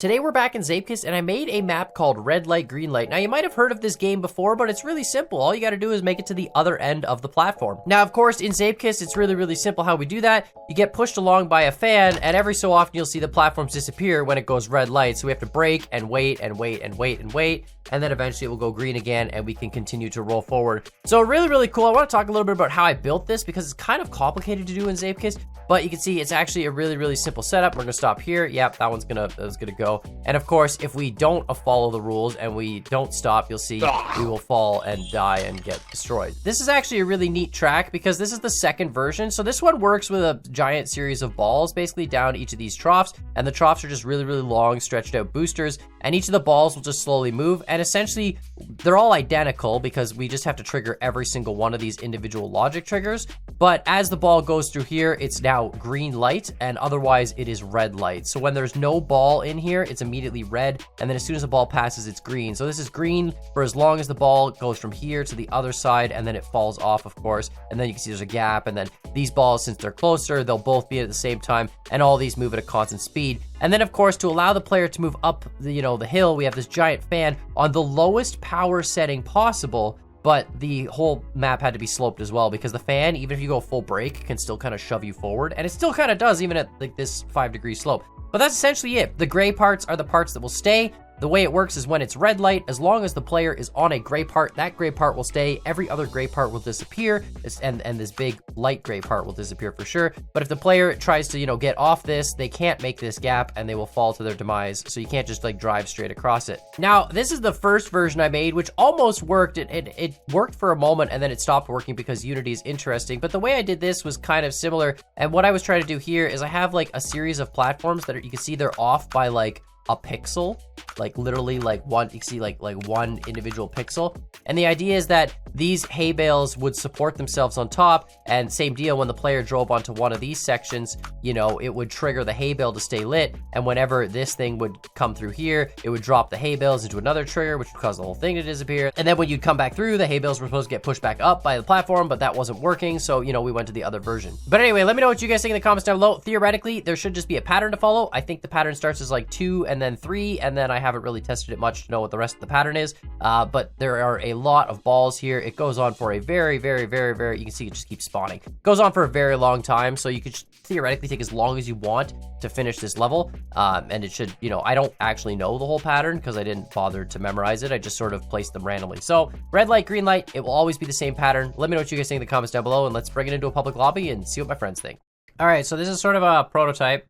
Today we're back in Zeepkist, and I made a map called Red Light, Green Light. Now, you might have heard of this game before, but it's really simple. All you gotta do is make it to the other end of the platform. Now, of course, in Zeepkist, it's really simple how we do that. You get pushed along by a fan, and every so often you'll see the platforms disappear when it goes red light. So we have to brake and wait and wait and wait and wait, and then eventually it will go green again, and we can continue to roll forward. So really cool. I wanna talk a little bit about how I built this, because it's kind of complicated to do in Zeepkist, but you can see it's actually a really simple setup. We're gonna stop here. Yep, that one's gonna go. And of course, if we don't follow the rules and we don't stop, you'll see we will fall and die and get destroyed. This is actually a really neat track because this is the second version. So this one works with a giant series of balls basically down each of these troughs, and the troughs are just really long, stretched out boosters, and each of the balls will just slowly move, and essentially they're all identical because we just have to trigger every single one of these individual logic triggers. But as the ball goes through here, it's now green light, and otherwise it is red light. So when there's no ball in here, it's immediately red, and then as soon as the ball passes, it's green. So this is green for as long as the ball goes from here to the other side, and then it falls off, of course, and then you can see there's a gap, and then these balls, since they're closer, they'll both be at the same time, and all these move at a constant speed. And then, of course, to allow the player to move up the hill, we have this giant fan on the lowest power setting possible, but the whole map had to be sloped as well, because the fan, even if you go full brake, can still kind of shove you forward, and it still kind of does even at like this 5-degree slope. But that's essentially it. The gray parts are the parts that will stay. The way it works is when it's red light, as long as the player is on a gray part, that gray part will stay. Every other gray part will disappear, and this big light gray part will disappear for sure. But if the player tries to, get off this, they can't make this gap, and they will fall to their demise. So you can't just like drive straight across it. Now, this is the first version I made, which almost worked. It worked for a moment, and then it stopped working because Unity is interesting. But the way I did this was kind of similar. And what I was trying to do here is I have like a series of platforms that you can see they're off by like a pixel, like literally like one, you can see like one individual pixel. And the idea is that these hay bales would support themselves on top, and same deal, when the player drove onto one of these sections, it would trigger the hay bale to stay lit, and whenever this thing would come through here, it would drop the hay bales into another trigger, which would cause the whole thing to disappear. And then when you'd come back through, the hay bales were supposed to get pushed back up by the platform, but that wasn't working, so we went to the other version. But anyway, let me know what you guys think in the comments down below. Theoretically, there should just be a pattern to follow. I think the pattern starts as like 2 and then 3, and then I haven't really tested it much to know what the rest of the pattern is, but there are a lot of balls here. It goes on for a very, you can see it just keeps spawning. It goes on for a very long time, so you could theoretically take as long as you want to finish this level, and it should, I don't actually know the whole pattern because I didn't bother to memorize it. I just sort of placed them randomly. So red light, green light, it will always be the same pattern. Let me know what you guys think in the comments down below, and let's bring it into a public lobby and see what my friends think. All right, so this is sort of a prototype,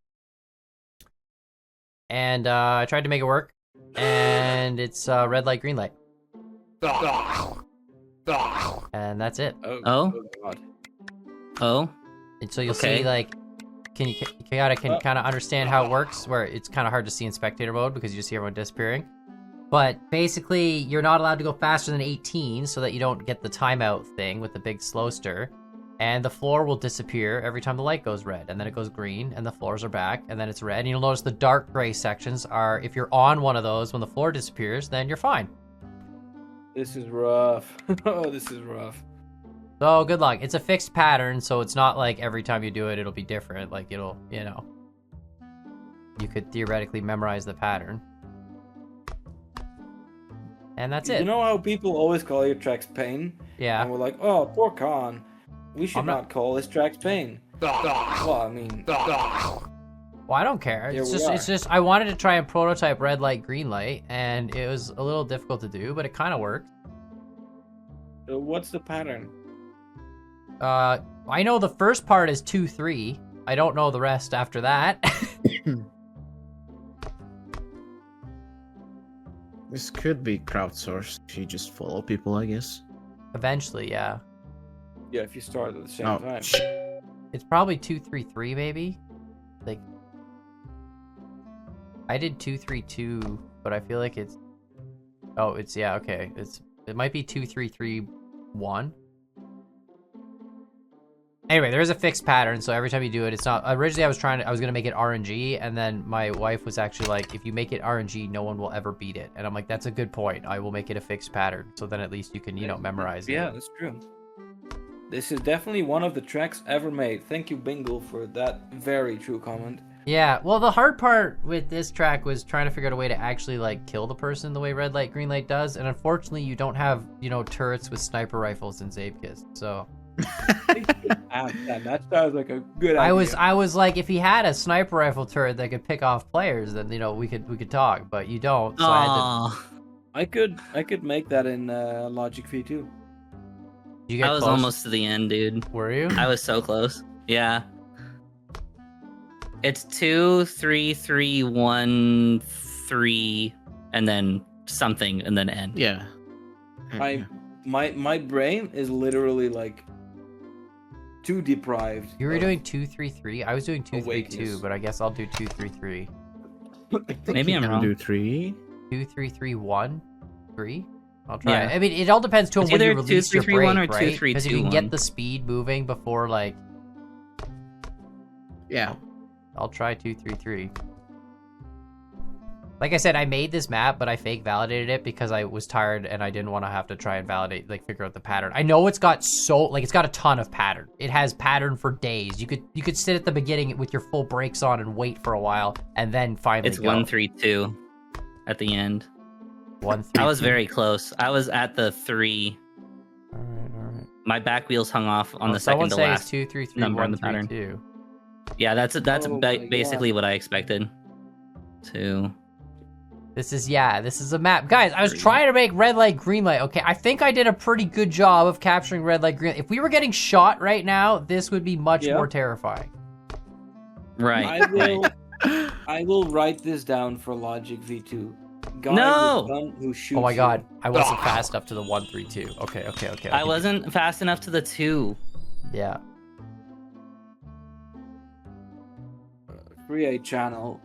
and I tried to make it work, and it's red light, green light. And that's it. Oh God. Oh. And so you'll see, like, can you kind of understand how it works, where it's kind of hard to see in spectator mode because you just see everyone disappearing. But basically, you're not allowed to go faster than 18 so that you don't get the timeout thing with the big slow stir. And the floor will disappear every time the light goes red, and then it goes green, and the floors are back, and then it's red. And you'll notice the dark gray sections are, if you're on one of those when the floor disappears, then you're fine. This is rough. Oh, this is rough. So good luck. It's a fixed pattern, so it's not like every time you do it, it'll be different. Like it'll, you could theoretically memorize the pattern. And that's it. You know how people always call your tracks pain? Yeah. And we're like, oh, poor Khan. We should not call his tracks pain. Well, I mean... Well, I don't care. It's just I wanted to try and prototype red light, green light, and it was a little difficult to do, but it kind of worked. So what's the pattern? I know the first part is 2, 3. I don't know the rest after that. This could be crowdsourced if you just follow people, I guess. Eventually, yeah. Yeah, if you start at the same time. It's probably 2, 3, 3, maybe. Like, I did 2, 3, 2, but I feel like it's. Oh, it's okay. It might be 2, 3, 3, 1. Anyway, there is a fixed pattern, so every time you do it, it's not. Originally, I was gonna make it RNG, and then my wife was actually like, if you make it RNG, no one will ever beat it. And I'm like, that's a good point. I will make it a fixed pattern, so then at least you can, memorize it. Yeah, that's true. This is definitely one of the tracks ever made. Thank you, Bingle, for that very true comment. Yeah, well, the hard part with this track was trying to figure out a way to actually, like, kill the person the way red light, green light does, and unfortunately you don't have, turrets with sniper rifles in Zeepkist, so... That sounds like a good idea. I was like, if he had a sniper rifle turret that could pick off players, then, we could talk, but you don't, so I could make that in Logic V2. You get I was close? almost to the end, dude. Were you? I was so close. Yeah. It's 2, 3, 3, 1, 3, and then something, and then end. Yeah. My brain is literally like too deprived. You were doing 2, 3, 3. I was doing 2, 3, 2, awakeness. but I guess I'll do 2, 3, 3. Maybe I'm wrong. Do 3. 2, 3, 3, 1, 3. I'll try. Yeah. I mean, it all depends too on It's when you either 2, release 3, your 3, break, 1 or 2, right? 3, Because if 2, you can get 1. the speed moving before, like, Yeah. I'll try 2, 3, 3. Like I said, I made this map, but I fake validated it because I was tired and I didn't want to have to try and validate, like, figure out the pattern. I know it's got it's got a ton of pattern. It has pattern for days. You could sit at the beginning with your full brakes on and wait for a while, and then finally It's go. 1, 3, 2 at the end. 1, 3. I was very close. I was at the 3. All right. My back wheels hung off on the Someone second to say it's last 2, 3, 3, number 1, in the 3, pattern. 2. Yeah, that's Oh my basically God. what I expected. 2. This is a map. Guys, I was 3. trying to make red light, green light. Okay, I think I did a pretty good job of capturing red light, green light. If we were getting shot right now, this would be much more terrifying. Right. I will write this down for Logic V2. Guy No! with gun who shoots Oh my god, you. I wasn't fast enough to the 1, 3, 2. Okay. I wasn't fast enough to the 2. Yeah. Create channel.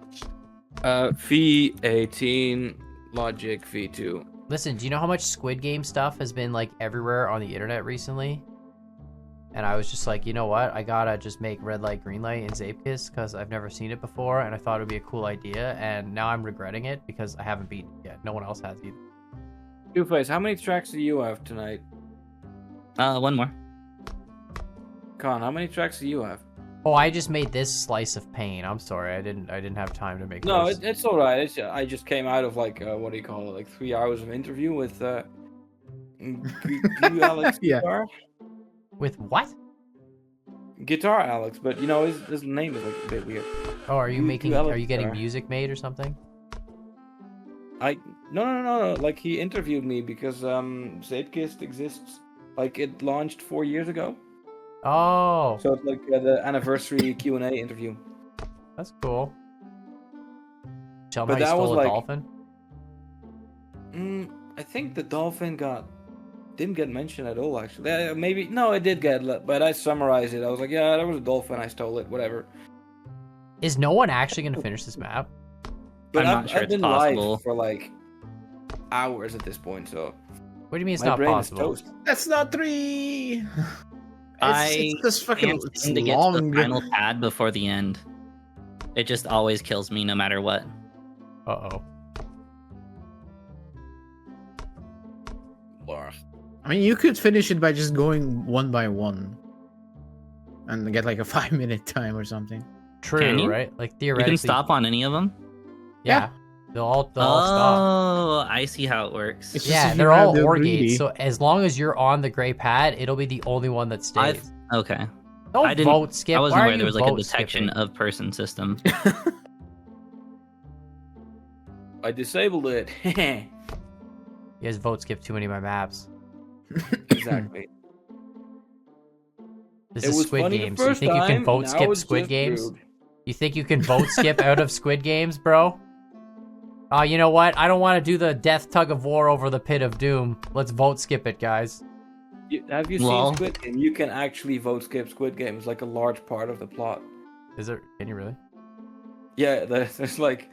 V18 Logic V2. Listen, do you know how much Squid Game stuff has been, like, everywhere on the internet recently? And I was just like, you know what? I gotta just make red light, green light in Zeepkist because I've never seen it before, and I thought it would be a cool idea, and now I'm regretting it because I haven't beaten it yet. No one else has either. Two-Face, how many tracks do you have tonight? 1 more. Con, how many tracks do you have? Oh, I just made this slice of pain. I'm sorry, I didn't have time to make. No, this. it's all right. I just came out of like what do you call it? Like 3 hours of interview with Alex Yeah. Guitar. With what? Guitar Alex, but you know his name is like a bit weird. Oh, are you You making? Alex Are you getting Guitar. music made or something? No. Like he interviewed me because Zeepkist exists. Like it launched 4 years ago, Oh, so it's like the anniversary Q&A interview. that's cool. Tell me But how you that was stole a like- dolphin. I think the dolphin didn't get mentioned at all. Actually, maybe no, it did get. But I summarized it. I was like, yeah, there was a dolphin. I stole it. Whatever. Is no one actually gonna finish this map? But I'm not sure I've it's been possible. live for like hours at this point, so What do you mean it's my not brain possible? is toast. That's not 3. I It's just fucking can't seem to get to long. the final pad before the end. It just always kills me no matter what. Uh-oh. I mean, you could finish it by just going one by one, and get like a 5-minute time or something. True, Can you? right? Like You theoretically. can stop on any of them? Yeah. They'll all stop. Oh, I see how it works. It's just Yeah, if you they're have all the OR greedy. gates, so as long as you're on the gray pad, it'll be the only one that stays. Okay. Don't I didn't- vote skip. I wasn't Why are aware there you was like a vote detection skipping? of person system. I disabled it. You guys vote skip too many of my maps. Exactly. This It is was Squid funny the Games. You first think you can time, vote now skip it's Squid just Games? rude. You think you can vote skip out of Squid Games, bro? Oh, you know what? I don't want to do the death tug of war over the pit of doom. Let's vote skip it, guys. Have you Lol. seen Squid Game? You can actually vote skip Squid Game. It's like a large part of the plot. Is there? Can you really? Yeah, there's like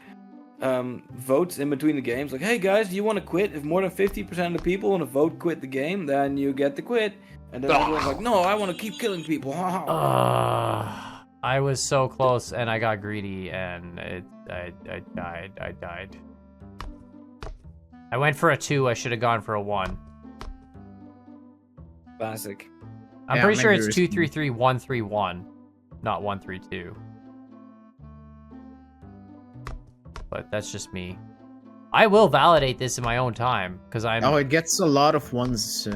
votes in between the games. Like, hey guys, do you want to quit? If more than 50% of the people want to vote quit the game, then you get to quit. And then everyone's like, no, I want to keep killing people. I was so close, and I got greedy, and I died. I went for a 2. I should have gone for a 1. Classic. I'm Yeah, pretty sure maybe it's risky. 2 3 3 1 3 1, not 1 3 2. but that's just me. I will validate this in my own time because I'm. Oh, it gets a lot of ones.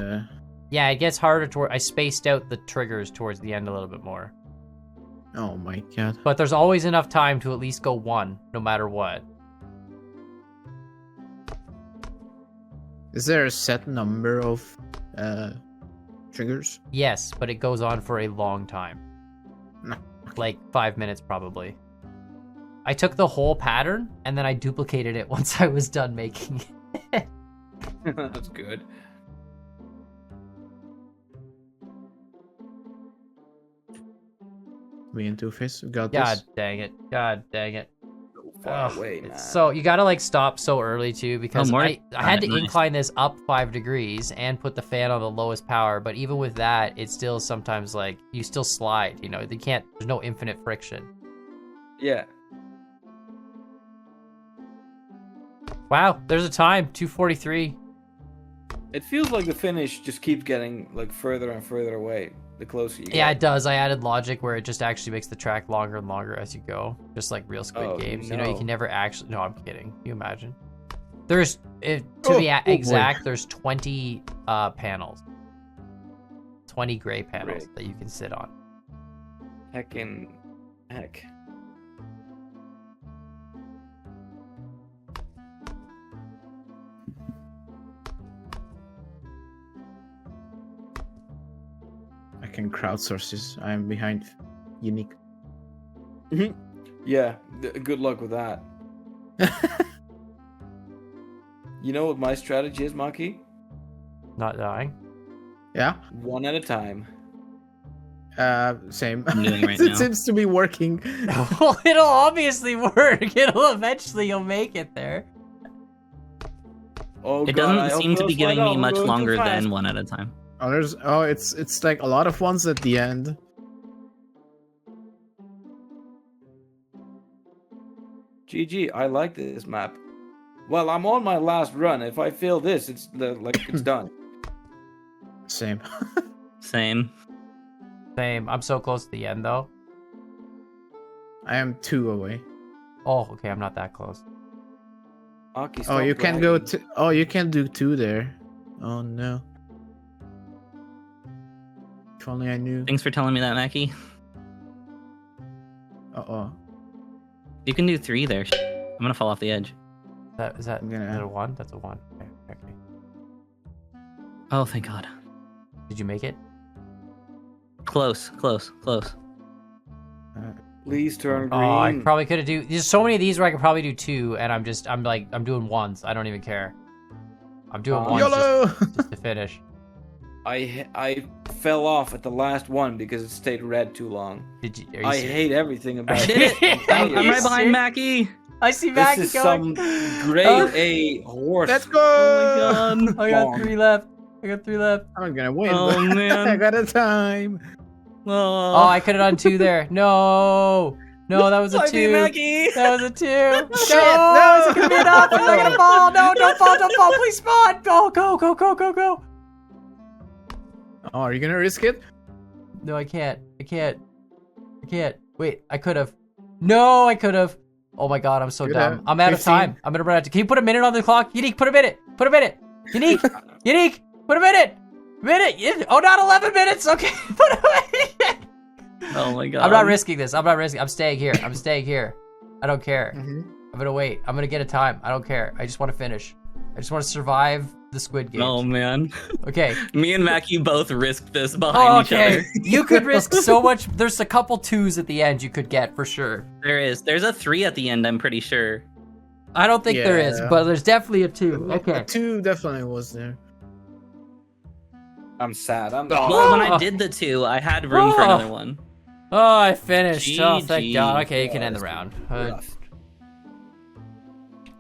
Yeah, it gets harder toward. I spaced out the triggers towards the end a little bit more. Oh my god. But there's always enough time to at least go one, no matter what. Is there a set number of triggers? Yes, but it goes on for a long time. No. Like 5 minutes probably. I took the whole pattern and then I duplicated it once I was done making it. That's good. Me and Two-Face, we got God this. dang it. God dang it. So far Ugh, away, man. it's so you gotta like stop so early too because more? I had to Nice. incline this up 5 degrees and put the fan on the lowest power, but even with that, it's still sometimes like you still slide, you know, you can't, there's no infinite friction. Yeah. Wow, there's a time, 2:43. It feels like the finish just keeps getting like further and further away the closer you Yeah, get. it does. I added logic where it just actually makes the track longer and longer as you go, just like real Squid Oh, games. You know, you no. can never actually. No, I'm kidding. Can you imagine? There's to Oh, be boy. exact. There's 20 panels, 20 gray panels Great. that you can sit on. Heckin' heck. I can crowdsource this. I am behind Unique. Yeah, good luck with that. You know what my strategy is, Maki? Not dying. Yeah? One at a time. Same. I'm doing right It now. seems to be working. Well, it'll obviously work. It'll eventually. You'll make it there. Oh, It God, I doesn't hope seem to those be giving slide me off. I'm much going too longer fast. than one at a time. It's like a lot of ones at the end. GG, I like this map. Well, I'm on my last run. If I fail this, it's it's done. Same. Same. Same. I'm so close to the end though. I am 2 away. Oh, okay. I'm not that close. Maki, Oh, stop you can go bragging. to. Oh, you can do 2 there. Oh no. If only I knew. Thanks for telling me that, Mackie. Uh-oh. You can do 3 there. I'm gonna fall off the edge. Is that I'm gonna- is that a 1? That's a 1. Okay. Oh, thank God. Did you make it? Close, close, close. Please turn green. Oh, I probably could have do. There's so many of these where I could probably do 2, and I'm doing ones. I don't even care. I'm doing ones YOLO! just to finish. I fell off at the last one because it stayed red too long. Did you? Are you I serious? hate everything about I did it! I'm Are you right behind serious? Mackie! I see This Mackie is going. some grade A horse. Let's go! Oh my God. I got Bomb. 3 left. I got 3 left. I'm gonna win. Oh, but man. I got a time. Oh, Oh, I could have done 2 there. No, that was a I beat 2. Mackie! That was a 2. No, Shit, is it gonna be no. enough? Is it gonna fall? No, don't fall. Please spawn. Go. Oh, are you gonna risk it? No, I can't. Wait, I could have. No, I could have. Oh my God, I'm so Could dumb. have. I'm out of 15. time. I'm gonna run out. Can you put a minute on the clock? Unique, put a minute. Unique, put a minute. Oh, not 11 minutes. Okay, put a minute. Oh my God. I'm not risking this. I'm staying here. I don't care. Mm-hmm. I'm gonna wait. I'm gonna get a time. I don't care. I just want to finish. I just want to survive the Squid Game. Oh man. Okay. Me and Mackie both risked this behind each Okay. other. You could risk so much. There's a couple 2s at the end you could get for sure. There's a 3 at the end, I'm pretty sure. I don't think there is, Yeah. but there's definitely a 2. The Okay. 2 definitely was there. I'm sad. Well, when I did the 2, I had room for another one. Oh, I finished. Oh, thank GG. God. Okay, you can end the round. rough.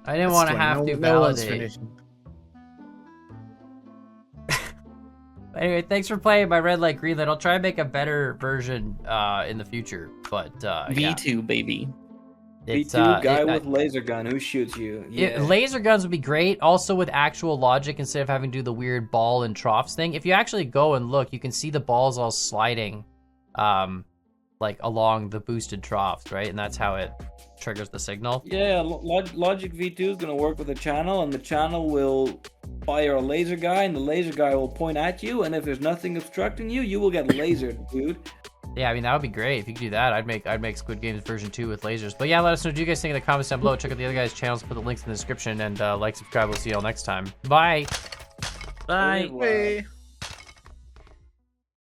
I didn't That's want to fine. have to No one's validate. finishing. Anyway, thanks for playing my red light, green light. I'll try and make a better version in the future, but yeah. V2, baby. It's, B2 guy with laser gun who shoots you. Yeah. Laser guns would be great. Also with actual logic instead of having to do the weird ball and troughs thing. If you actually go and look, you can see the balls all sliding, like along the boosted troughs, right? And that's how it triggers the signal. Yeah, Logic V2 is gonna work with the channel, and the channel will fire a laser guy, and the laser guy will point at you, and if there's nothing obstructing you, you will get lasered, dude. Yeah, I mean, that would be great. If you could do that, I'd make Squid Games version 2 with lasers. But yeah, let us know what you guys think in the comments down below. Check out the other guys' channels, put the links in the description, and like, subscribe. We'll see you all next time. Bye! Bye. Hey.